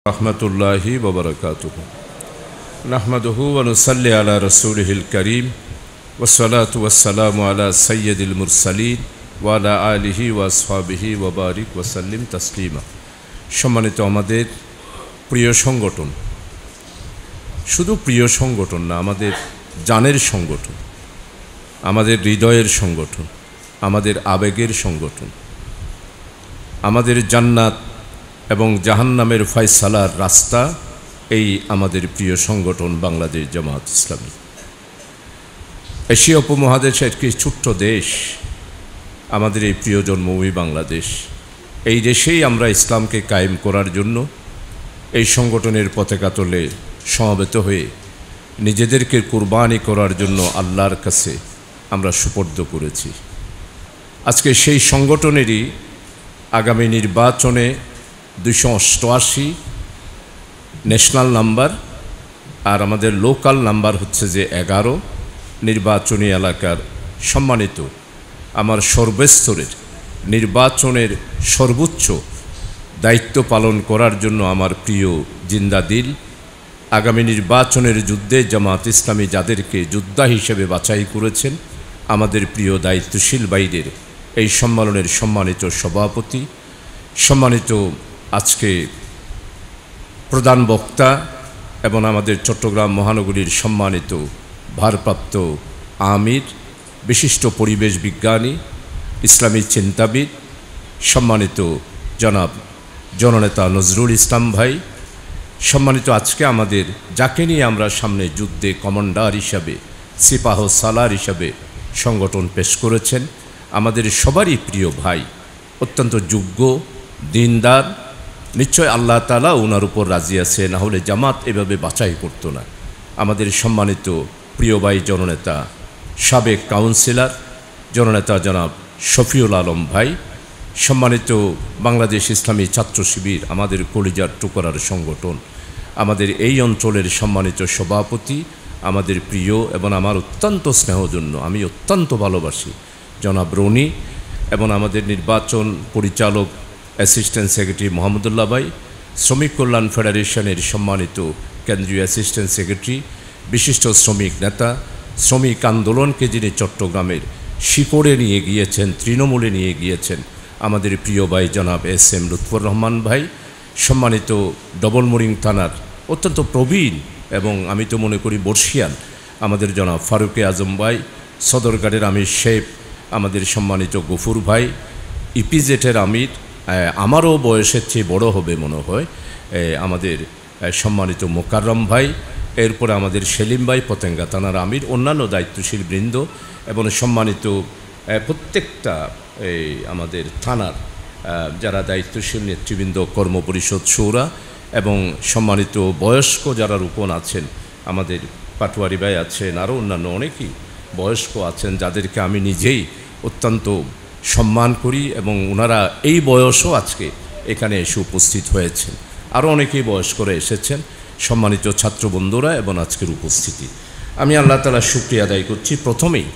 रहमतुल्लाहि व बरकातुहु नहमदुहु व नुसल्ली अला रसूलिहिल करीम वस्सलातु वस्सलामु अला सय्यदिल मुरसलीन व अला आलिहि व असहाबिहि व बारिक व सल्लिम तस्लीमा। सम्मानित आमादेर प्रिय संगठन, शुधु प्रिय संगठन ना, आमादेर जानेर संगठन, आमादेर हृदयेर संगठन, आमादेर आवेगेर संगठन, आमादेर जान्नात এবং জাহান্নামের ফয়সালার রাস্তা এই আমাদের প্রিয় সংগঠন বাংলাদেশ জামাত ইসলামী। এশিয়া উপমহাদেশের একটি ছোট্ট দেশ আমাদের এই প্রিয় জন্মভূমি বাংলাদেশ। এই দেশেই আমরা ইসলামকে কায়েম করার জন্য এই সংগঠনের পতাকা তলে সমবেত হয়ে নিজেদেরকে কুরবানি করার জন্য আল্লাহর কাছে আমরা সুপর্দ করেছি। আজকে সেই সংগঠনেরই আগামী নির্বাচনে 288 ন্যাশনাল নাম্বার আর আমাদের লোকাল নাম্বার হচ্ছে যে 11 নির্বাচনী এলাকার সম্মানিত আমার সর্বস্তরের নির্বাচনের সর্বোচ্চ দায়িত্ব পালন করার জন্য আমার প্রিয় জিন্দা দিল আগামী নির্বাচনের যুদ্ধে জামাত ইসলামী যাদেরকে যোদ্ধা হিসেবে বাছাই করেছেন আমাদের প্রিয় দায়িত্বশীল ভাইদের এই সম্মেলনের সম্মানিত সভাপতি, সম্মানিত আজকে প্রধান বক্তা এবং আমাদের চট্টগ্রাম মহানগরীর সম্মানিত ভারপ্রাপ্ত আমির, বিশিষ্ট পরিবেশ বিজ্ঞানী, ইসলামী চিন্তাবিদ, সম্মানিত জনাব জননেতা নজরুল ইসলাম ভাই, সম্মানিত আজকে আমাদের যাকে নিয়ে আমরা সামনে যুদ্ধে কমান্ডার হিসাবে সিপাহ সালার হিসাবে সংগঠন পেশ করেছেন আমাদের সবারই প্রিয় ভাই, অত্যন্ত যোগ্য দিনদার, নিশ্চয় আল্লাহ তাআলা ওনার উপর রাজি আছে, না হলে জামাত এভাবে বাছাই করতো না। আমাদের সম্মানিত প্রিয় ভাই জননেতা সাবেক কাউন্সিলর জননেতা জনাব শফিউল আলম ভাই, সম্মানিত বাংলাদেশ ইসলামী ছাত্র শিবির আমাদের কলিজার টুকরার সংগঠন, আমাদের এই অঞ্চলের সম্মানিত সভাপতি, আমাদের প্রিয় এবং আমার অত্যন্ত স্নেহজন্য আমি অত্যন্ত ভালোবাসি জনাব রনি, এবং আমাদের নির্বাচন পরিচালক অ্যাসিস্ট্যান্ট সেক্রেটারি মোহাম্মদুল্লাহ ভাই, শ্রমিক কল্যাণ ফেডারেশনের সম্মানিত কেন্দ্রীয় অ্যাসিস্ট্যান্ট সেক্রেটারি, বিশিষ্ট শ্রমিক নেতা, শ্রমিক আন্দোলনকে যিনি চট্টগ্রামের শিকড়ে নিয়ে গিয়েছেন, তৃণমূলে নিয়ে গিয়েছেন আমাদের প্রিয় ভাই জনাব SM লুৎফর রহমান ভাই, সম্মানিত ডবল মোরিং থানার অত্যন্ত প্রবীণ এবং আমি তো মনে করি বর্ষিয়ান আমাদের জনাব ফারুকে আজম ভাই, সদরঘাটের আমির শেখ আমাদের সম্মানিত গফুর ভাই, ইপিজেটের আমির, আমারও বয়সের চেয়ে বড় হবে মনে হয় আমাদের সম্মানিত মোকাররম ভাই, এরপরে আমাদের সেলিম ভাই পতেঙ্গা থানার আমির, অন্যান্য দায়িত্বশীল বৃন্দ এবং সম্মানিত প্রত্যেকটা আমাদের থানার যারা দায়িত্বশীল নেতৃবৃন্দ, কর্মপরিষদ শৌরা এবং সম্মানিত বয়স্ক যারা রূপন আছেন, আমাদের পাটোয়ারি ভাই আছেন, আরও অন্যান্য অনেকেই বয়স্ক আছেন যাদেরকে আমি নিজেই অত্যন্ত সম্মান করি এবং ওনারা এই বয়সও আজকে এখানে এসে উপস্থিত হয়েছেন, আরও অনেকেই বয়স্করা এসেছেন, সম্মানিত ছাত্র বন্ধুরা এবং আজকের উপস্থিতি আমি আল্লাহ তাআলার শুকরিয়া আদায় করছি। প্রথমেই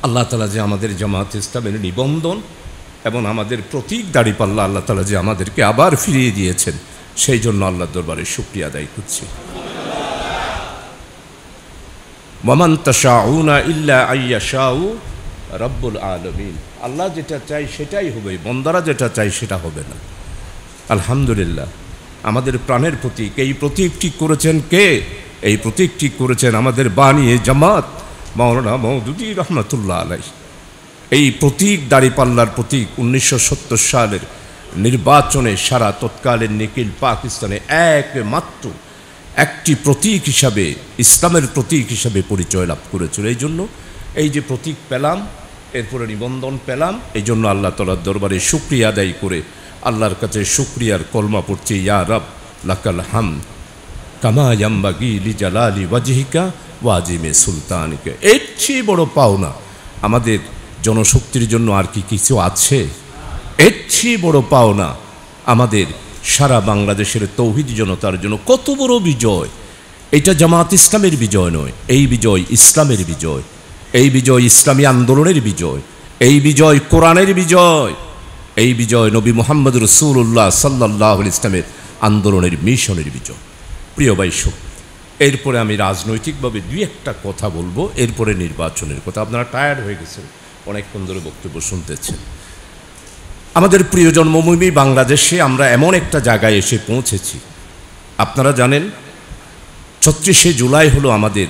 আল্লাহ তাআলা যে আমাদের জামাত ইসলামের নিবন্ধন এবং আমাদের প্রতীক দাঁড়িপাল্লা আল্লাহ তাআলা যে আমাদেরকে আবার ফিরিয়ে দিয়েছেন সেই জন্য আল্লাহর দরবারে শুকরিয়া আদায় করছি। ওয়ামান তাশাউনা ইল্লা আইয়াশাউ রব্বুল আলামিন, আল্লাহ যেটা চাই সেটাই হবে, বন্দারা যেটা চাই সেটা হবে না। আলহামদুলিল্লাহ, আমাদের প্রাণের প্রতীক, এই প্রতীক ঠিক করেছেন কে? এই প্রতীক ঠিক করেছেন আমাদের বানিয়ে জামাত মাওলানা মওদুদী রহমাতুল্লাহ আলাইহি। এই প্রতীক দাঁড়িপাল্লার প্রতীক 1970 সালের নির্বাচনে সারা তৎকালীন নিখিল পাকিস্তানে একমাত্র একটি প্রতীক হিসাবে, ইসলামের প্রতীক হিসাবে পরিচয় লাভ করেছিল। এই জন্য এই যে প্রতীক পেলাম, এরপরে নিবন্ধন পেলাম, এই জন্য আল্লাহ তাআলার দরবারে শুকরিয়া আদায় করে আল্লাহর কাছে শুকরিয়ার কলমা পড়ছি, ইয়া রব লাকাল হামদ কামা ইয়ামবাগি লিজালালি ওয়াজহিকা ওয়া আজিমে সুলতানিকা। এর চেয়ে বড় পাওনা আমাদের জনশক্তির জন্য আর কি কিছু আছে? এর চেয়ে বড় পাওনা আমাদের সারা বাংলাদেশের তৌহিদ জনতার জন্য কত বড় বিজয়! এটা জামাত ইসলামের বিজয় নয়, এই বিজয় ইসলামের বিজয়, এই বিজয় ইসলামী আন্দোলনের বিজয়, এই বিজয় কোরআনের বিজয়, এই বিজয় নবী মুহাম্মদ রাসূলুল্লাহ সাল্লাল্লাহু আলাইহি ওয়াসাল্লামের আন্দোলনের মিশনের বিজয়। প্রিয় ভাইসব, এরপরে আমি রাজনৈতিকভাবে দুই একটা কথা বলবো, এরপরে নির্বাচনের কথা। আপনারা টায়ার্ড হয়ে গেছেন, অনেকক্ষণ ধরে বক্তব্য শুনতেছেন। আমাদের প্রিয় জন্মভূমি বাংলাদেশে আমরা এমন একটা জায়গায় এসে পৌঁছেছি, আপনারা জানেন ৩৬শে জুলাই হলো আমাদের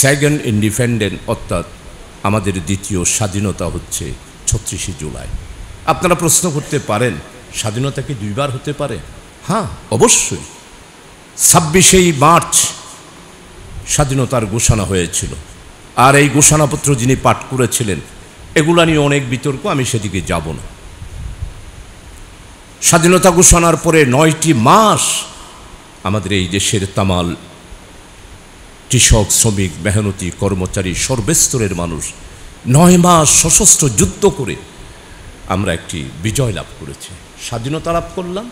সেকেন্ড ইন্ডিপেন্ডেন্ট, অর্থাৎ আমাদের দ্বিতীয় স্বাধীনতা হচ্ছে ৩৬শে জুলাই। আপনারা প্রশ্ন করতে পারেন, স্বাধীনতা কি দুইবার হতে পারে? হ্যাঁ, অবশ্যই। ২৬শে মার্চ স্বাধীনতার ঘোষণা হয়েছিল, আর এই ঘোষণাপত্র যিনি পাঠ করেছিলেন, এগুলা নিয়ে অনেক বিতর্ক, আমি সেদিকে যাব না। স্বাধীনতা ঘোষণার পরে ৯টি মাস আমাদের এই দেশের তামাল কৃষক, শ্রমিক, মেহনতি, কর্মচারী, সর্বস্তরের মানুষ ৯ মাস সশস্ত্র যুদ্ধ করে আমরা একটি বিজয় লাভ করেছি। স্বাধীনতা লাভ করলাম,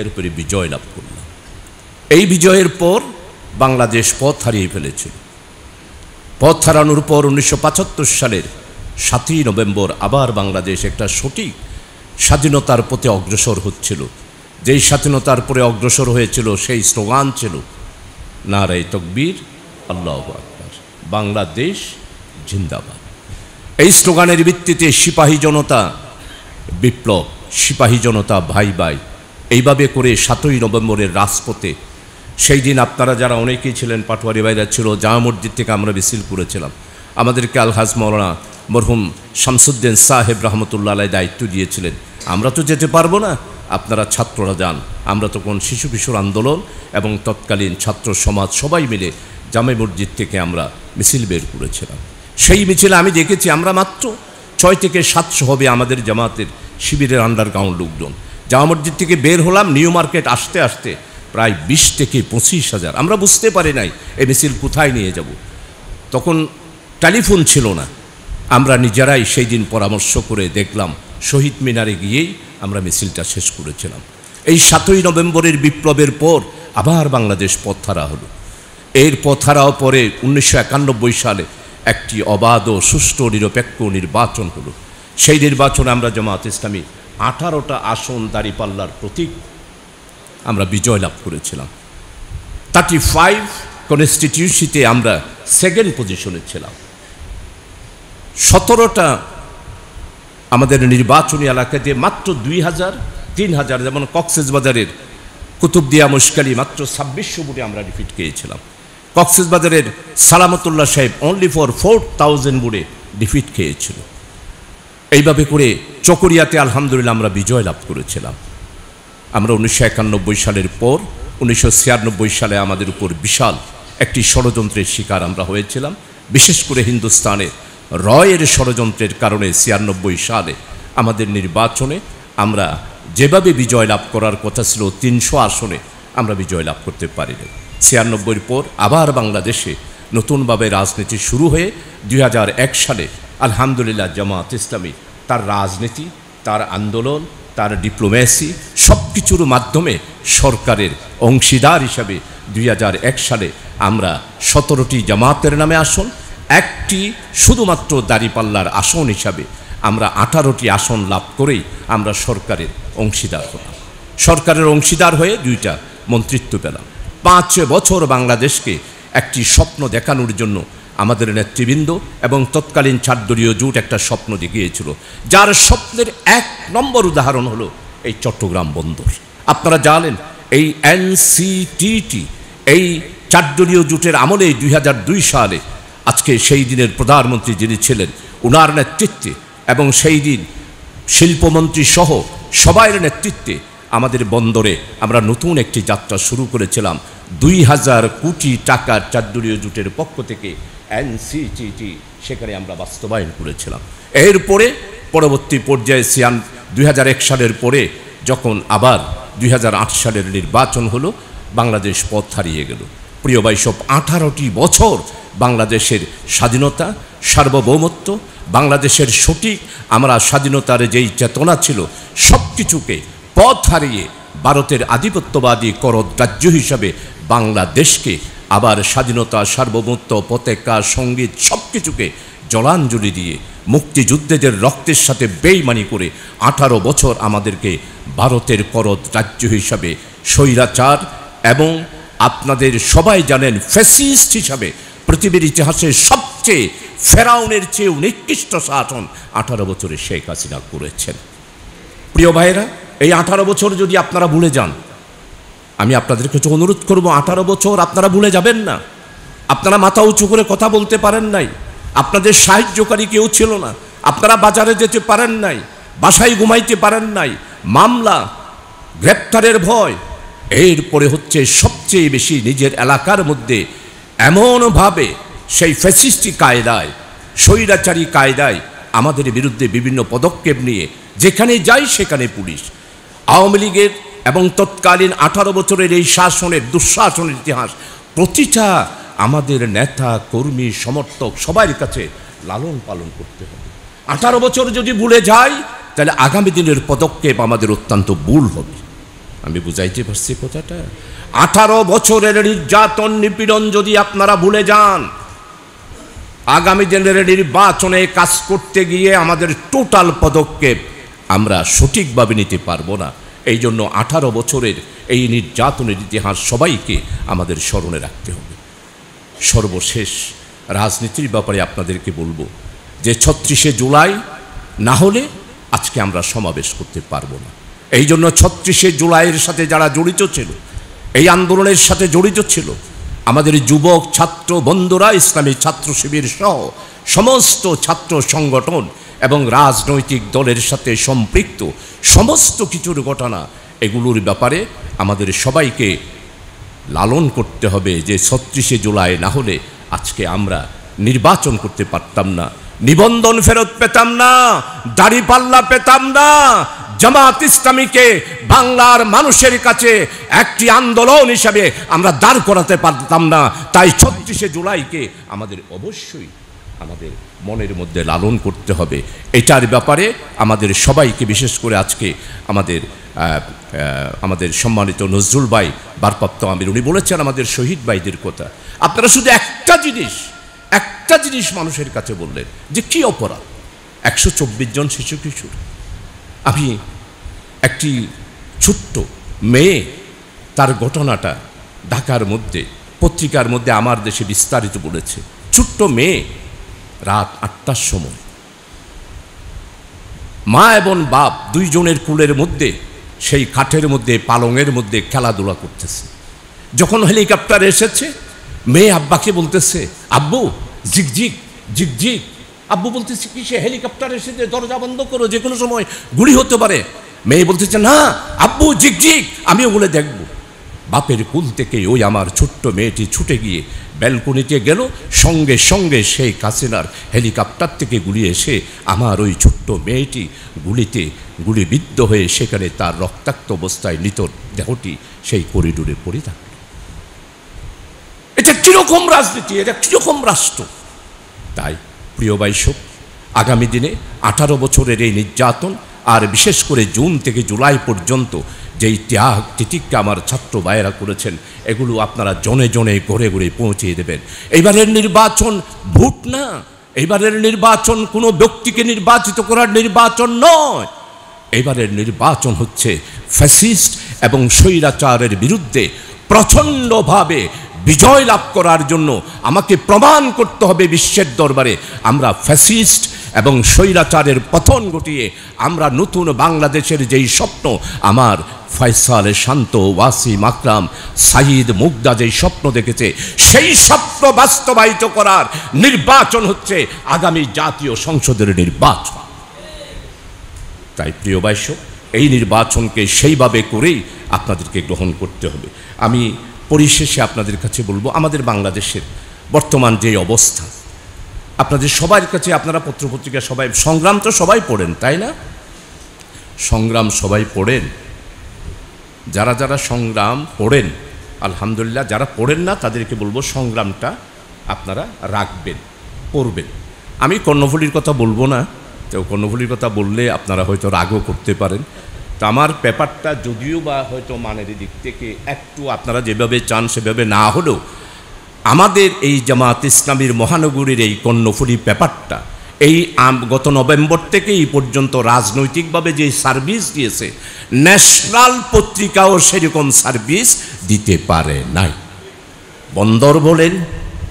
এরপরে বিজয় লাভ করলাম। এই বিজয়ের পর বাংলাদেশ পথ হারিয়ে ফেলেছিল। পথ হারানোর পর ১৯৭৫ সালের ৭ই নভেম্বর আবার বাংলাদেশ একটা সঠিক স্বাধীনতার পথে অগ্রসর হচ্ছিল। যেই স্বাধীনতার পরে অগ্রসর হয়েছিল সেই স্লোগান ছিল নারায়ে তাকবীর, আল্লাহু আকবার, বাংলাদেশ জিন্দাবাদ। এই স্লোগানের ভিত্তিতে সিপাহী জনতা বিপ্লব, সিপাহী জনতা ভাই ভাই, এইভাবে করে ৭ই নভেম্বরের রাজপথে সেই দিন আপনারা যারা অনেকেই ছিলেন, পাটোয়ারি ভাইরা ছিল, জামা মসজিদ থেকে আমরা মিছিল করেছিলাম। আমাদেরকে আলহাজ মাওলানা মরহুম শামসুদ্দিন সাহেব রহমতুল্লাহ আলাইহি দায়িত্ব দিয়েছিলেন। আমরা তো যেতে পারবো না, আপনারা ছাত্ররা যান। আমরা তখন শিশু কিশোর আন্দোলন এবং তৎকালীন ছাত্র সমাজ সবাই মিলে জামে মসজিদ থেকে আমরা মিছিল বের করেছিলাম। সেই মিছিলে আমি দেখেছি আমরা মাত্র ৬ থেকে ৭০০ হবে আমাদের জামাতের শিবিরের আন্ডারগ্রাউন্ড লোকজন। জামা মসজিদ থেকে বের হলাম, নিউ মার্কেট আসতে আসতে প্রায় ২০ থেকে ২৫,০০০। আমরা বুঝতে পারি নাই এই মিছিল কোথায় নিয়ে যাব। তখন টেলিফোন ছিল না, আমরা নিজেরাই সেই দিন পরামর্শ করে দেখলাম শহীদ মিনারে গিয়েই আমরা মিছিলটা শেষ করেছিলাম। এই ৭ই নভেম্বরের বিপ্লবের পর আবার বাংলাদেশ পথহারা হলো। এর পথহারাও পরে ১৯৯১ সালে একটি অবাধ ও সুষ্ঠু নিরপেক্ষ নির্বাচন হলো। সেই নির্বাচনে আমরা জামাত ইসলামী ১৮টা আসন দাঁড়িপাল্লার প্রতীক আমরা বিজয় লাভ করেছিলাম। 35 কনস্টিটিউশিতে আমরা সেকেন্ড পজিশনে ছিলাম। 17টা আমাদের নির্বাচনী এলাকাতে মাত্র ২,০০০, ৩,০০০, যেমন কক্সবাজারের কুতুবদিয়া মুশকালি মাত্র ২৬০০ ভোটে আমরা ডিফিট খেয়েছিলাম। কক্সবাজারের সালামতুল্লাহ সাহেব অনলি ফর 4,000 ভোটে ডিফিট খেয়েছিল। এইভাবে করে চকরিয়াতে আলহামদুলিল্লাহ আমরা বিজয় লাভ করেছিলাম। আমরা ১৯৯১ সালের পর ১৯৯৬ সালে আমাদের উপর বিশাল একটি ষড়যন্ত্রের শিকার আমরা হয়েছিলাম। বিশেষ করে হিন্দুস্তানের রয়ের ষড়যন্ত্রের কারণে ৯৬ সালে আমাদের নির্বাচনে আমরা যেভাবে বিজয় লাভ করার কথা ছিল ৩০০ আসনে আমরা বিজয় লাভ করতে পারিনি। ৯৬ পর আবার বাংলাদেশে নতুনভাবে রাজনীতি শুরু হয়ে ২০০১ সালে আলহামদুলিল্লাহ জামাত ইসলামী তার রাজনীতি, তার আন্দোলন, তার ডিপ্লোম্যাসি সব কিছুর মাধ্যমে সরকারের অংশীদার হিসাবে ২০০১ সালে আমরা ১৭টি জামাতের নামে আসন, একটি শুধুমাত্র দাঁড়িপাল্লার আসন হিসাবে আমরা 18টি আসন লাভ করেই আমরা সরকারের অংশীদার হলাম। সরকারের অংশীদার হয়ে 2টা মন্ত্রিত্ব পেলাম। 5 বছর বাংলাদেশকে একটি স্বপ্ন দেখানোর জন্য আমাদের নেতৃবৃন্দ এবং তৎকালীন 4 দলীয় জোট একটা স্বপ্ন দেখিয়েছিল, যার স্বপ্নের 1 নম্বর উদাহরণ হলো এই চট্টগ্রাম বন্দর। আপনারা জানেন এই এনসিটিটি এই 4 দলীয় জোটের আমলে 2002 সালে আজকে সেই দিনের প্রধানমন্ত্রী যিনি ছিলেন ওনার নেতৃত্বে এবং সেই দিন শিল্পমন্ত্রী সহ সবাইয়ের নেতৃত্বে আমাদের বন্দরে আমরা নতুন একটি যাত্রা শুরু করেছিলাম। 2000 কোটি টাকার 4 দলীয় জোটের পক্ষ থেকে এনসিটিটি সেখানে আমরা বাস্তবায়ন করেছিলাম। এরপরে পরবর্তী পর্যায়ে 2001 সালের পরে যখন আবার 2008 সালের নির্বাচন হলো, বাংলাদেশ পথ হারিয়ে গেল। প্রিয় ভাই, সব 18টি বছর বাংলাদেশের স্বাধীনতা, সার্বভৌমত্ব, বাংলাদেশের সঠিক আমরা স্বাধীনতার যেই চেতনা ছিল সব কিছুকে পথ হারিয়ে ভারতের আধিপত্যবাদী করদ রাজ্য হিসাবে বাংলাদেশকে আবার স্বাধীনতা, সার্বভৌমত্ব, পতাকা, সঙ্গীত সব কিছুকে জলাঞ্জলি দিয়ে মুক্তিযুদ্ধের রক্তের সাথে বেইমানি করে 18 বছর আমাদেরকে ভারতের করদ রাজ্য হিসাবে স্বৈরাচার এবং আপনাদের সবাই জানেন ফ্যাসিস্ট হিসাবে পৃথিবীর ইতিহাসে সবচেয়ে ফেরাউনের চেয়েও নিকৃষ্ট শাসন 18 বছরে শেখ হাসিনা করেছেন। প্রিয় ভাইয়েরা, এই 18 বছর যদি আপনারা ভুলে যান, আমি আপনাদের কাছে অনুরোধ করব 18 বছর আপনারা ভুলে যাবেন না। আপনারা মাথা উঁচু করে কথা বলতে পারেন নাই, আপনাদের সাহায্যকারী কেউ ছিল না, আপনারা বাজারে যেতে পারেন নাই, বাসায় ঘুমাইতে পারেন নাই, মামলা গ্রেপ্তারের ভয়। এরপরে হচ্ছে সবচেয়ে বেশি নিজের এলাকার মধ্যে এমনভাবে সেই ফ্যাসিস্টি কায়দায়, স্বৈরাচারী কায়দায় আমাদের বিরুদ্ধে বিভিন্ন পদক্ষেপ নিয়ে যেখানে যাই সেখানে পুলিশ। আওয়ামী লীগের এবং তৎকালীন 18 বছরের এই শাসনের দুঃশাসনের ইতিহাস প্রতিটা আমাদের নেতা কর্মী সমর্থক সবার কাছে লালন পালন করতে হবে। 18 বছর যদি ভুলে যাই তাহলে আগামী দিনের পদক্ষেপ আমাদের অত্যন্ত ভুল হবে। আমি বুঝাইতে পারছি কথাটা? 18 বছরের নির্যাতন নিপীড়ন যদি আপনারা ভুলে যান, আগামী দিনের নির্বাচনে কাজ করতে গিয়ে আমাদের টোটাল পদক্ষেপ আমরা সঠিকভাবে নিতে পারবো না। এই জন্য 18 বছরের এই নির্যাতনের ইতিহাস সবাইকে আমাদের স্মরণে রাখতে হবে। সর্বশেষ রাজনীতির ব্যাপারে আপনাদেরকে বলবো যে 36শে জুলাই না হলে আজকে আমরা সমাবেশ করতে পারবো না। এই জন্য 36শে জুলাইয়ের সাথে যারা জড়িত ছিল, এই আন্দোলনের সাথে জড়িত ছিল, আমাদের যুবক ছাত্র বন্ধুরা, ইসলামী ছাত্র শিবির সহ সমস্ত ছাত্র সংগঠন এবং রাজনৈতিক দলের সাথে সম্পৃক্ত সমস্ত কিছুর ঘটনা, এগুলোর ব্যাপারে আমাদের সবাইকে লালন করতে হবে যে 36শে জুলাই না হলে আজকে আমরা নির্বাচন করতে পারতাম না, নিবন্ধন ফেরত পেতাম না, দাড়িপাল্লা পেতাম না, জামাত ইসলামীকে বাংলার মানুষের কাছে একটি আন্দোলন হিসাবে আমরা দাঁড় করাতে পারতাম না। তাই 36শে জুলাইকে আমাদের অবশ্যই আমাদের মনের মধ্যে লালন করতে হবে। এটার ব্যাপারে আমাদের সবাইকে, বিশেষ করে আজকে আমাদের সম্মানিত নজরুল ভাই ভারপ্রাপ্ত আমির, উনি বলেছেন আমাদের শহীদ ভাইদের কথা। আপনারা শুধু একটা জিনিস মানুষের কাছে বললেন যে কি অপরাধ 124 জন শিশু কিশোর। আমি একটি ছোট্ট মেয়ে, তার ঘটনাটা ঢাকার মধ্যে পত্রিকার মধ্যে আমার দেশে বিস্তারিত বলেছে। ছোট্ট মেয়ে রাত 8টার সময় মা এবং বাপ দুইজনের কুলের মধ্যে সেই কাঠের মধ্যে পালঙের মধ্যে খেলাধুলা করতেছে। যখন হেলিকপ্টার এসেছে, মেয়ে আব্বাকে বলতেছে, আব্বু ঝিকঝিক ঝিকঝিক। আব্বু বলতেছে কি, সে হেলিকপ্টার এসেছে, দরজা বন্ধ করো, যে কোনো সময় গুলি হতে পারে। মেয়ে বলতেছে, না আব্বু ঝিকঝিক, আমি ওগুলো দেখব। বাপের কুল থেকে ওই আমার ছোট্ট মেয়েটি ছুটে গিয়ে ব্যালকনিতে গেল, সঙ্গে সঙ্গে সেই কাসিনার হেলিকপ্টার থেকে গুলি এসে আমার ওই ছোট্ট মেয়েটি গুলিবিদ্ধ হয়ে সেখানে তার রক্তাক্ত অবস্থায় মৃত দেহটি সেই করিডোরে পড়ে থাকল। এটা কিরকম রাজনীতি, এটা কিরকম রাষ্ট্র? তাই প্রিয় ভাইসব, আগামী দিনে 18 বছরের এই নির্যাতন আর বিশেষ করে জুন থেকে জুলাই পর্যন্ত যেই ত্যাগ তিতিক্ষা আমার ছাত্র ভাইয়েরা করেছেন, এগুলো আপনারা জনে জনে ঘরে ঘরে পৌঁছে দেবেন। এইবারের নির্বাচন ভোট না, এইবারের নির্বাচন কোনো ব্যক্তিকে নির্বাচিত করার নির্বাচন নয়। এবারের নির্বাচন হচ্ছে ফ্যাসিস্ট এবং স্বৈরাচারের বিরুদ্ধে প্রচণ্ডভাবে বিজয় লাভ করার জন্য আমাকে প্রমাণ করতে হবে বিশ্বের দরবারে আমরা ফ্যাসিস্ট এবং স্বৈরাচারের পতন ঘটিয়ে আমরা নতুন বাংলাদেশের যেই স্বপ্ন আমার ফয়সাল, শান্ত, ওয়াসিম আকরাম, সাইদ, মুগ্ধা যেই স্বপ্ন দেখেছে, সেই স্বপ্ন বাস্তবায়িত করার নির্বাচন হচ্ছে আগামী জাতীয় সংসদের নির্বাচন। তাই প্রিয় ভাইসব, এই নির্বাচনকে সেইভাবে করেই আপনাদেরকে গ্রহণ করতে হবে। আমি পরিশেষে আপনাদের কাছে বলবো, আমাদের বাংলাদেশের বর্তমান যে অবস্থা, আপনাদের সবার কাছে, আপনারা পত্রপত্রিকা সবাই সংগ্রাম তো সবাই পড়েন, তাই না? সংগ্রাম সবাই পড়েন। যারা যারা সংগ্রাম পড়েন আলহামদুলিল্লাহ, যারা পড়েন না তাদেরকে বলবো সংগ্রামটা আপনারা রাখবেন, পড়বেন। আমি কর্ণফুলীর কথা বলবো না, তো কর্ণফুলীর কথা বললে আপনারা হয়তো রাগও করতে পারেন। তো আমার পেপারটা যদিও বা হয়তো মানের দিক থেকে একটু আপনারা যেভাবে চান সেভাবে না হলেও, আমাদের এই জামাত ইসলামীর মহানগরীর এই কর্ণফুলী পেপারটা এই গত নভেম্বর থেকে এই পর্যন্ত রাজনৈতিকভাবে যে সার্ভিস দিয়েছে, ন্যাশনাল পত্রিকাও সেরকম সার্ভিস দিতে পারে নাই। বন্দর বলেন,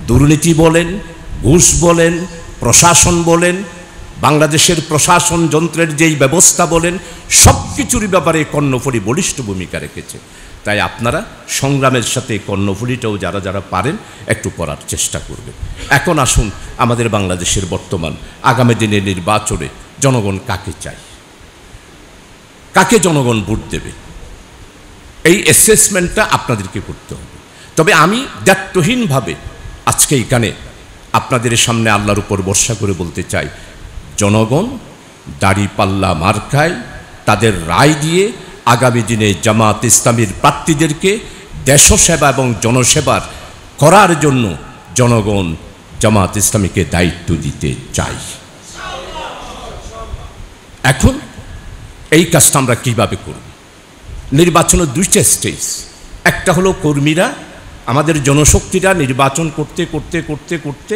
দুর্নীতি বলেন, ঘুষ বলেন, প্রশাসন বলেন, বাংলাদেশের প্রশাসন যন্ত্রের যেই ব্যবস্থা বলেন, সব কিছুর ব্যাপারে কর্ণফুলী বলিষ্ঠ ভূমিকা রেখেছে। তাই আপনারা সংগ্রামের সাথে কর্ণফুলীটাও যারা যারা পারেন একটু করার চেষ্টা করবেন। এখন আসুন, আমাদের বাংলাদেশের বর্তমান আগামী দিনের নির্বাচনে জনগণ কাকে চায়, কাকে জনগণ ভোট দেবে, এই অ্যাসেসমেন্টটা আপনাদেরকে করতে হবে। তবে আমি দায়িত্বহীনভাবে আজকে এখানে আপনাদের সামনে আল্লাহর উপর ভরসা করে বলতে চাই, জনগণ দাড়িপাল্লা মার্কায় তাদের রায় দিয়ে আগামী দিনে জামাত ইসলামীর প্রার্থীদেরকে দেশসেবা এবং জনসেবার করার জন্য জনগণ জামাত ইসলামীকে দায়িত্ব দিতে চাই। এখন এই কাজটা আমরা কীভাবে করব? নির্বাচনের দুইটা স্টেজ। একটা হলো কর্মীরা, আমাদের জনশক্তিরা নির্বাচন করতে করতে করতে করতে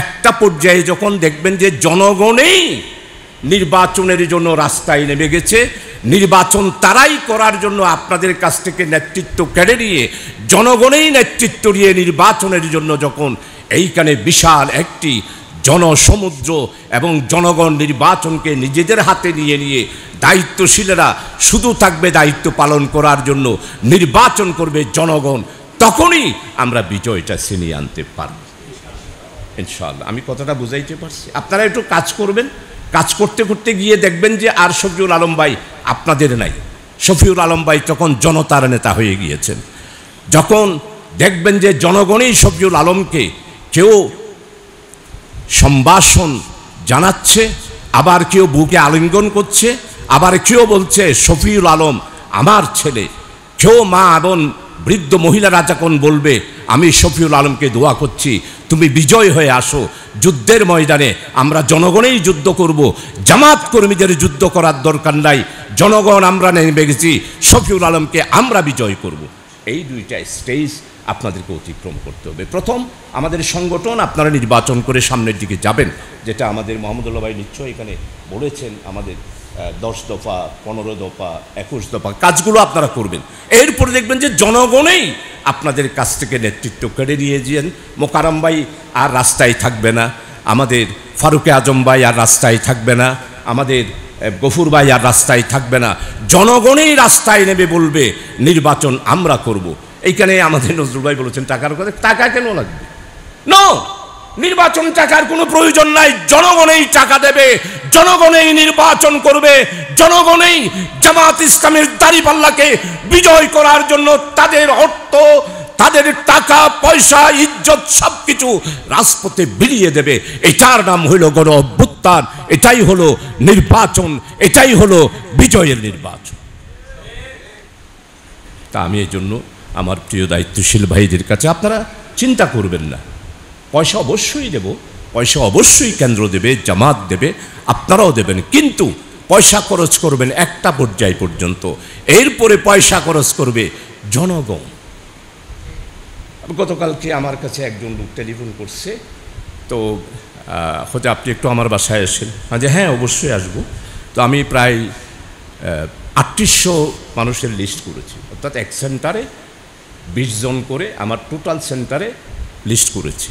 একটা পর্যায়ে যখন দেখবেন যে জনগণেই নির্বাচনের জন্য রাস্তায় নেমে গেছে, নির্বাচন তারাই করার জন্য আপনাদের কাছ থেকে নেতৃত্ব কেড়ে নিয়ে জনগণেই নেতৃত্ব নিয়ে নির্বাচনের জন্য যখন এইখানে বিশাল একটি জনসমুদ্র এবং জনগণ নির্বাচনকে নিজেদের হাতে নিয়ে নিয়ে দায়িত্বশীলেরা শুধু থাকবে দায়িত্ব পালন করার জন্য, নির্বাচন করবে জনগণ, তখনই আমরা বিজয়টা ছিনিয়ে আনতে পারব ইনশাআল্লাহ। আমি কথাটা বুঝাইতে পারছি? আপনারা একটু কাজ করবেন, কাজ করতে করতে গিয়ে দেখবেন যে আর শফিউল আলম ভাই আপনাদের নাই। শফিউল আলম ভাই তখন জনতার নেতা হয়ে গিয়েছেন। যখন দেখবেন যে জনগণই শফিউল আলমকে কেউ সম্ভাষণ জানাচ্ছে, আবার কেউ বুকে আলিঙ্গন করছে, আবার কেউ বলছে শফিউল আলম আমার ছেলে, কেউ মা এবং বৃদ্ধ মহিলারা যখন বলবে আমি শফিউল আলমকে দোয়া করছি তুমি বিজয় হয়ে আসো, যুদ্ধের ময়দানে আমরা জনগণেই যুদ্ধ করব, জামাত কর্মীদের যুদ্ধ করার দরকার নাই, জনগণ আমরা নেমে গেছি, শফিউল আলমকে আমরা বিজয় করব। এই দুইটা স্টেজ আপনাদেরকে অতিক্রম করতে হবে। প্রথম আমাদের সংগঠন, আপনারা নির্বাচন করে সামনের দিকে যাবেন, যেটা আমাদের মোহাম্মদুল্লাহ ভাই নিশ্চয়ই এখানে বলেছেন, আমাদের 10 দফা, 15 দফা, 21 দফা কাজগুলো আপনারা করবেন। এরপরে দেখবেন যে জনগণেই আপনাদের কাছ থেকে নেতৃত্ব কেড়ে নিয়েছেন। মোকাররম ভাই আর রাস্তায় থাকবে না, আমাদের ফারুকে আজম ভাই আর রাস্তায় থাকবে না, আমাদের গফুর ভাই আর রাস্তায় থাকবে না, জনগণই রাস্তায় নেমে বলবে নির্বাচন আমরা করব। এইখানে আমাদের নজরুল ভাই বলেছেন টাকার কথা, টাকা কেন লাগবে? নো, নির্বাচন টাকার কোনো প্রয়োজন নাই, জনগণেই টাকা দেবে, জনগণেই নির্বাচন করবে, জনগণেই জামাত ইসলামের দাড়িপাল্লাকে বিজয় করার জন্য তাদের অর্থ, তাদের টাকা পয়সা, ইজ্জত সবকিছু রাজপথে বিলিয়ে দেবে। এটার নাম হইল গণ অভ্যুত্থান, এটাই হলো নির্বাচন, এটাই হলো বিজয়ের নির্বাচন। তা আমি এই জন্য আমার প্রিয় দায়িত্বশীল ভাইদের কাছে, আপনারা চিন্তা করবেন না, পয়সা অবশ্যই দেব, পয়সা অবশ্যই কেন্দ্র দেবে, জামাত দেবে, আপনারাও দেবেন, কিন্তু পয়সা খরচ করবেন একটা পর্যায় পর্যন্ত, এরপরে পয়সা খরচ করবে জনগণ। গতকালকে আমার কাছে একজন লোক টেলিফোন করছে, তো হয়তো আপনি একটু আমার বাসায় আসেন। যে হ্যাঁ অবশ্যই আসবো। তো আমি প্রায় 3800 মানুষের লিস্ট করেছি, অর্থাৎ এক সেন্টারে 20 জন করে আমার টোটাল সেন্টারে লিস্ট করেছি।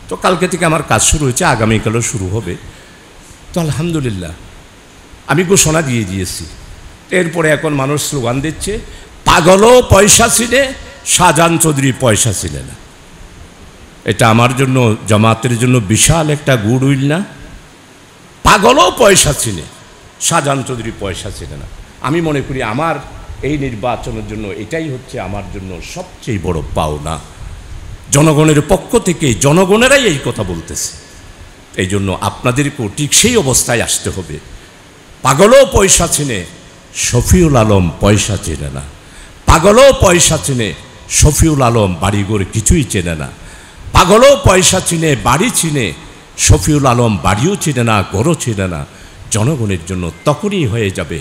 তো কালকে থেকে আমার কাজ শুরু হয়েছে, আগামীকালও শুরু হবে। তো আলহামদুলিল্লাহ আমি ঘোষণা দিয়ে দিয়েছি। এরপরে এখন মানুষ স্লোগান দিচ্ছে, পাগলও পয়সা ছিলে, শাহজাহান চৌধুরী পয়সা ছিলে না। এটা আমার জন্য, জামাতের জন্য বিশাল একটা গুড উইল না? পাগলও পয়সা ছিলে, শাহজাহান চৌধুরী পয়সা ছিলে না। আমি মনে করি আমার এই নির্বাচনের জন্য এটাই হচ্ছে আমার জন্য সবচেয়ে বড় পাওনা। জনগণের পক্ষ থেকে জনগণেরাই এই কথা বলতেছে, এই জন্য আপনাদেরকেও ঠিক সেই অবস্থায় আসতে হবে। পাগলও পয়সা চিনে, শফিউল আলম পয়সা চেনে না। পাগলও পয়সা চিনে, শফিউল আলম বাড়িঘর কিছুই চেনে না। পাগলও পয়সা চিনে, বাড়ি চিনে, শফিউল আলম বাড়িও চিনে না, ঘরও চিনে না। জনগণের জন্য তখনই হয়ে যাবে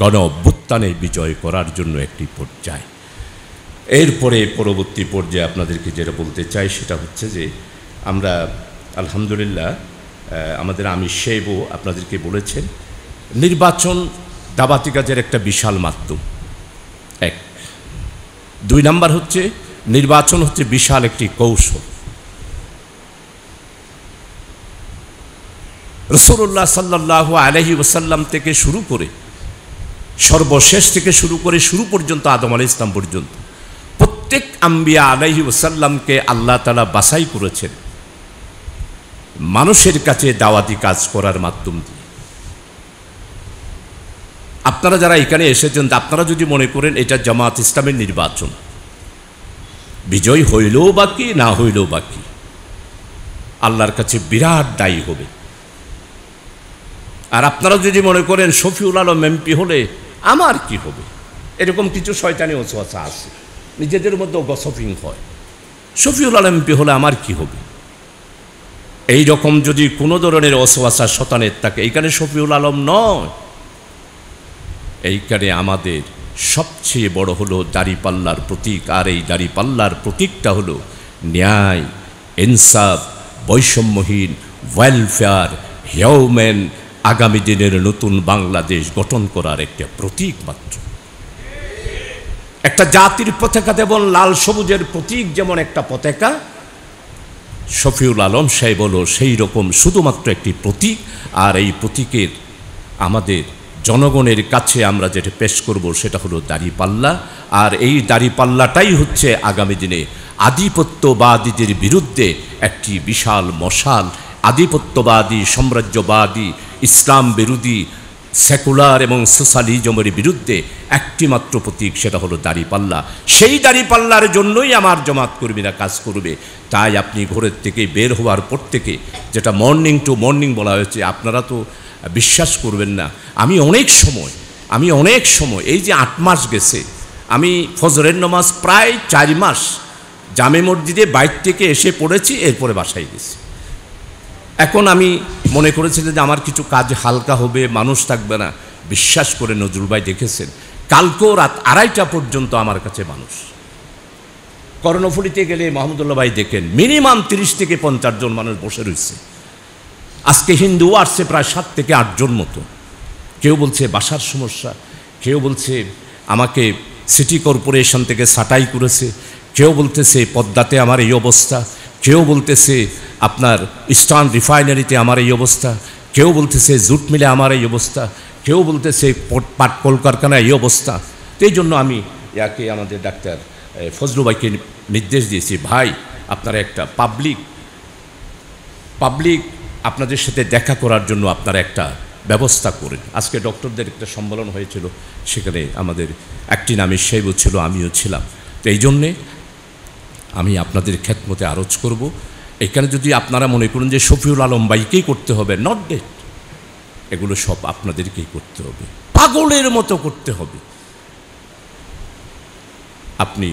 গণ অভ্যুত্থানে বিজয় করার জন্য একটি পর্যায়। এরপরে পরবর্তী পর্যায়ে আপনাদেরকে যেটা বলতে চাই সেটা হচ্ছে যে আমরা আলহামদুলিল্লাহ আমাদের আমির সাহেবও আপনাদেরকে বলেছেন, নির্বাচন দাওয়াতি কাজের একটা বিশাল মাধ্যম। এক, 2 নাম্বার হচ্ছে নির্বাচন হচ্ছে বিশাল একটি কৌশল। রাসূলুল্লাহ সাল্লাল্লাহু আলাইহি ওয়াসাল্লাম থেকে শুরু করে সর্বশেষ থেকে শুরু করে শুরু পর্যন্ত আদম আলাইহিস সালাম পর্যন্ত প্রত্যেক আম্বিয়া আলাইহি ওয়াসাল্লামকে আল্লাহ তাআলা বাছাই করেছেন মানুষের কাছে দাওয়াতি কাজ করার মাধ্যম দিয়ে। আপনারা যারা এখানে এসেছেন, আপনারা যদি মনে করেন এটা জামাত ইসলামের নির্বাচন, বিজয় হইলেও বাকি না হইলেও বাকি, আল্লাহর কাছে বিরাট দায়ী হবে। আর আপনারা যদি মনে করেন শফিউল আলম এমপি হলে আমার কি হবে, এরকম কিছু শয়তানি ওয়াসওয়াসা আছে, নিজেদের মধ্যে গসপিং হয়, শফিউল আলম এমপি হলে আমার কি হবে, এই রকম যদি কোনো ধরনের ওয়াসওয়াসা শয়তানের থাকে, এইখানে শফিউল আলম নয়, এইখানে আমাদের সবচেয়ে বড় হলো দাড়িপাল্লার প্রতীক। আর এই দাড়িপাল্লার প্রতীকটা হলো ন্যায়, ইনসাফ, বৈষম্যহীন, ওয়েলফেয়ার, হিউম্যান, আগামী দিনের নতুন বাংলাদেশ গঠন করার একটা প্রতীক মাত্র। একটা জাতির পতাকা যেমন লাল সবুজের প্রতীক, যেমন একটা পতাকা, শফিউল আলম সাহেব হলো সেই রকম শুধুমাত্র একটি প্রতীক। আর এই প্রতীকের আমাদের জনগণের কাছে আমরা যেটা পেশ করব সেটা হলো দাড়িপাল্লা। আর এই দাড়িপাল্লাটাই হচ্ছে আগামী দিনে আধিপত্যবাদীদের বিরুদ্ধে একটি বিশাল মশাল। আধিপত্যবাদী, সাম্রাজ্যবাদী, ইসলাম বিরোধী, সেকুলার এবং সোশ্যালিজমের বিরুদ্ধে একটি মাত্র প্রতীক, সেটা হলো দাড়িপাল্লা। সেই দাড়িপাল্লার জন্যই আমার জামাত কর্মীরা কাজ করবে। তাই আপনি ঘরের থেকে বের হওয়ার পর থেকে, যেটা মর্নিং টু মর্নিং বলা হয়েছে, আপনারা তো বিশ্বাস করবেন না, আমি অনেক সময় এই যে 8 মাস গেছে, আমি ফজরের নামাজ প্রায় 4 মাস জামে মসজিদে বাইরে থেকে এসে পড়েছি, এরপরে বাসায় গেছি। এখন আমি মনে করেছিলাম যে আমার কিছু কাজ হালকা হবে, মানুষ থাকবে না। বিশ্বাস করে নজরুল ভাই দেখেছেন, কালকেও রাত 2:30টা পর্যন্ত আমার কাছে মানুষ। কর্ণফুলীতে গেলে মাহমুদুল্লাহ ভাই দেখেন মিনিমাম 30 থেকে 50 জন মানুষ বসে রয়েছে। আজকে হিন্দু আসছে প্রায় 7 থেকে 8 জন মতো। কেউ বলছে বাসার সমস্যা, কেউ বলছে আমাকে সিটি কর্পোরেশন থেকে ছাঁটাই করেছে, কেউ বলতেছে পদ্মাতে আমার এই অবস্থা, কেউ বলতেছে আপনার ইস্টার্ন রিফাইনারিতে আমার এই অবস্থা, কেউ বলতেছে জুট মিলে আমার এই অবস্থা, কেউ বলতেছে পাট কলকারখানায় এই অবস্থা। তো এই জন্য আমি ইয়াকে আমাদের ডাক্তার ফজলু ভাইকে নির্দেশ দিয়েছি, ভাই আপনারা একটা পাবলিক আপনাদের সাথে দেখা করার জন্য আপনারা একটা ব্যবস্থা করেন। আজকে ডক্টরদের একটা সম্মেলন হয়েছিল, সেখানে আমাদের একটি নামের সাহেবও ছিল, আমিও ছিলাম। তো এই জন্যে আমি আপনাদের খেদমতে আরজ করব, এখানে যদি আপনারা মনে করেন যে শফিউল আলম ভাইকেই করতে হবে, নট ডেট, এগুলো সব আপনাদেরকেই করতে হবে, পাগলের মতো করতে হবে। আপনি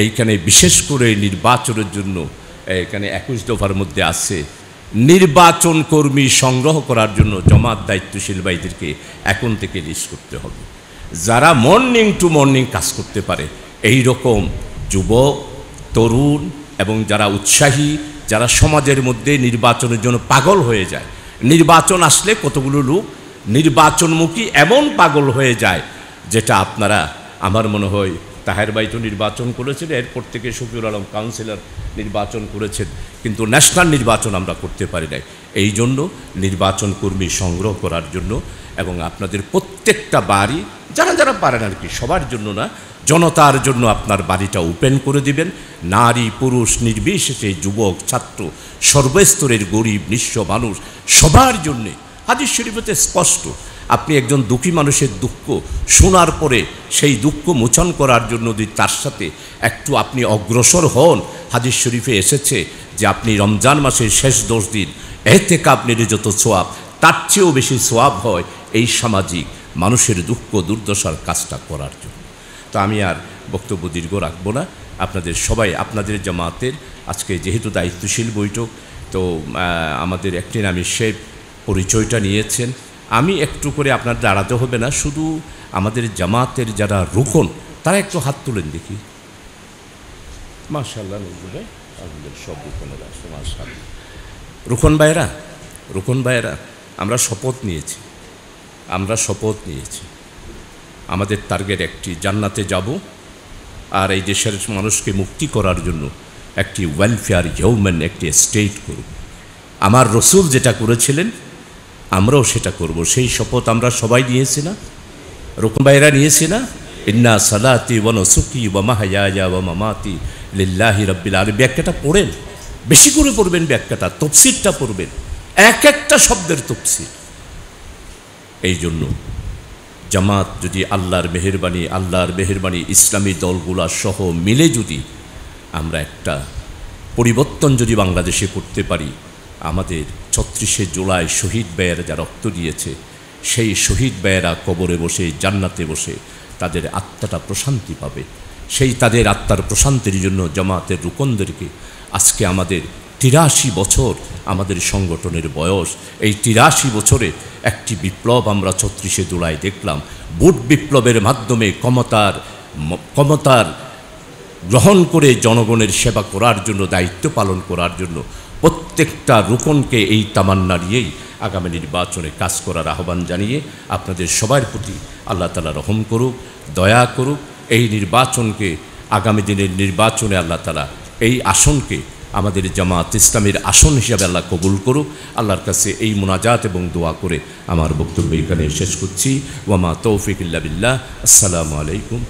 এইখানে বিশেষ করে নির্বাচনের জন্য এখানে 21 দফার মধ্যে আছে নির্বাচন কর্মী সংগ্রহ করার জন্য জামাত দায়িত্বশীল ভাইদেরকে এখন থেকে লিস্ট করতে হবে, যারা মর্নিং টু মর্নিং কাজ করতে পারে। এই রকম যুবক, তরুণ এবং যারা উৎসাহী, যারা সমাজের মধ্যে নির্বাচনের জন্য পাগল হয়ে যায়। নির্বাচন আসলে কতগুলো লোক নির্বাচনমুখী এমন পাগল হয়ে যায়, যেটা আপনারা, আমার মনে হয় তাহের ভাই তো নির্বাচন করেছেন, এরপর থেকে শফিউল আলম কাউন্সিলর নির্বাচন করেছেন, কিন্তু ন্যাশনাল নির্বাচন আমরা করতে পারি নাই। এই জন্য নির্বাচন কর্মী সংগ্রহ করার জন্য এবং আপনাদের প্রত্যেকটা বাড়ি, যারা যারা পারেন আর কি, সবার জন্য না, জনতার জন্য আপনার বাড়িটা ওপেন করে দিবেন। নারী পুরুষ নির্বিশেষে, যুবক ছাত্র, সর্বস্তরের গরিব নিঃস্ব মানুষ সবার জন্যে। হাদিস শরীফেতে স্পষ্ট, আপনি একজন দুঃখী মানুষের দুঃখ শোনার পরে সেই দুঃখ মোচন করার জন্য যদি তার সাথে একটু আপনি অগ্রসর হন, হাদিস শরীফে এসেছে যে আপনি রমজান মাসের শেষ 10 দিন এতেকাফ নিলে যত সোয়াব, তার চেয়েও বেশি সোয়াব হয় এই সামাজিক মানুষের দুঃখ দুর্দশার কাজটা করার জন্য। তো আমি আর বক্তব্য দীর্ঘ রাখবো না। আপনাদের সবাই, আপনাদের জামাতের আজকে যেহেতু দায়িত্বশীল বৈঠক, তো আমাদের একটি নামের সাহেব পরিচয়টা নিয়েছেন। আমি একটু করে আপনার দাঁড়াতে হবে না, শুধু আমাদের জামাতের যারা রুকন তারা একটু হাত তুলেন দেখি। মাশাআল্লাহ, নজরুল ভাই, আমাদের সব রুকনের আসে, মাশাআল্লাহ। রুকন ভাইরা রুকন ভাইয়েরা, আমরা শপথ নিয়েছি, আমাদের টার্গেট একটি, জান্নাতে যাব আর এই দেশের মানুষকে মুক্তি করার জন্য একটি ওয়েলফেয়ার হিউম্যান একটি স্টেট করব। আমার রসুল যেটা করেছিলেন আমরাও সেটা করব। সেই শপথ আমরা সবাই নিয়েছি না? রুকন ভাইয়েরা নিয়েছি না? ইন্না সালাতি ওয়া নুসুকি ওয়া মাহইয়ায়া ওয়া মামাতি লিল্লাহি রাব্বিল আলামিন। ব্যাখ্যাটা পড়েন, বেশি করে পড়বেন, ব্যাখ্যাটা তাফসীরটা পড়বেন, এক একটা শব্দের তাফসীর। এই জন্য জামাত যদি আল্লাহর মেহেরবানি ইসলামী দলগুলা সহ মিলে যদি আমরা একটা পরিবর্তন যদি বাংলাদেশে করতে পারি, আমাদের ৩৬শে জুলাই শহীদ ভাইয়েরা যা রক্ত দিয়েছে, সেই শহীদ ভাইয়েরা কবরে বসে জান্নাতে বসে তাদের আত্মাটা প্রশান্তি পাবে। সেই তাদের আত্মার প্রশান্তির জন্য জামাতের রুকনদেরকে আজকে আমাদের ৮৩ বছর আমাদের সংগঠনের বয়স, এই ৮৩ বছরে একটি বিপ্লব আমরা ৩৬শে জুলাই দেখলাম। ভোট বিপ্লবের মাধ্যমে ক্ষমতার গ্রহণ করে জনগণের সেবা করার জন্য, দায়িত্ব পালন করার জন্য প্রত্যেকটা রুকনকে এই তামান্না নিয়েই আগামী নির্বাচনে কাজ করার আহ্বান জানিয়ে আপনাদের সবার প্রতি আল্লাহ তাআলা রহম করুক, দয়া করুক। এই নির্বাচনকে, আগামী দিনের নির্বাচনে আল্লাহ তাআলা এই আসনকে আমাদের জামাত ইসলামের আসন হিসাবে আল্লাহ কবুল করুক। আল্লাহর কাছে এই মুনাজাত এবং দোয়া করে আমার বক্তব্য এখানে শেষ করছি। ওয়া মা তৌফিক ইল্লা বিল্লাহ। আসসালামু আলাইকুম।